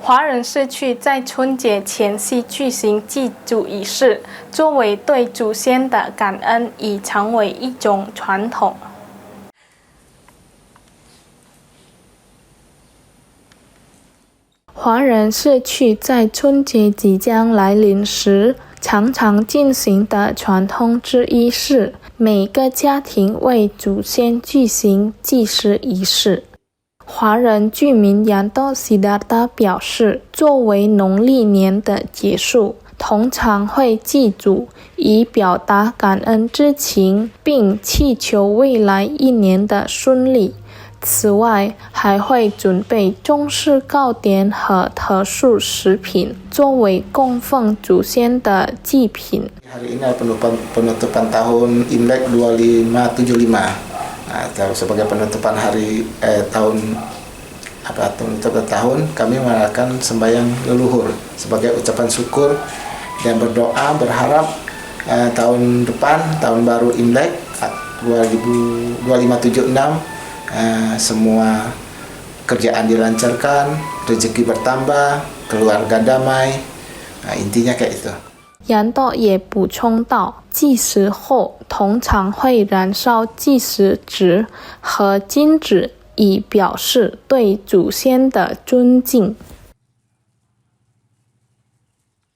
华人社区在春节前夕举行祭祖仪式，作为对祖先的感恩，已成为一种传统。华人社区在春节即将来临时，常常进行的传统之一是，每个家庭为祖先举行祭祀仪式。华人居民Yanto Siddhartha表示，作为农历年的结束，通常会祭祖，以表达感恩之情，并祈求未来一年的顺利。此外，还会准备中式糕点和特殊食品，作为供奉祖先的祭品。Hari ini penutupan tahun Imlek 2575. Sebagai penutupan tahun kami mengadakan sembahyang leluhur sebagai ucapan syukur dan berdoa berharap tahun depan, tahun baru Imlek 2576, semua kerjaan dilancarkan, rezeki bertambah, keluarga damai, intinya kayak itu。杨道也补充道，祭祀后通常会燃烧祭祀纸和金纸，以表示对祖先的尊敬。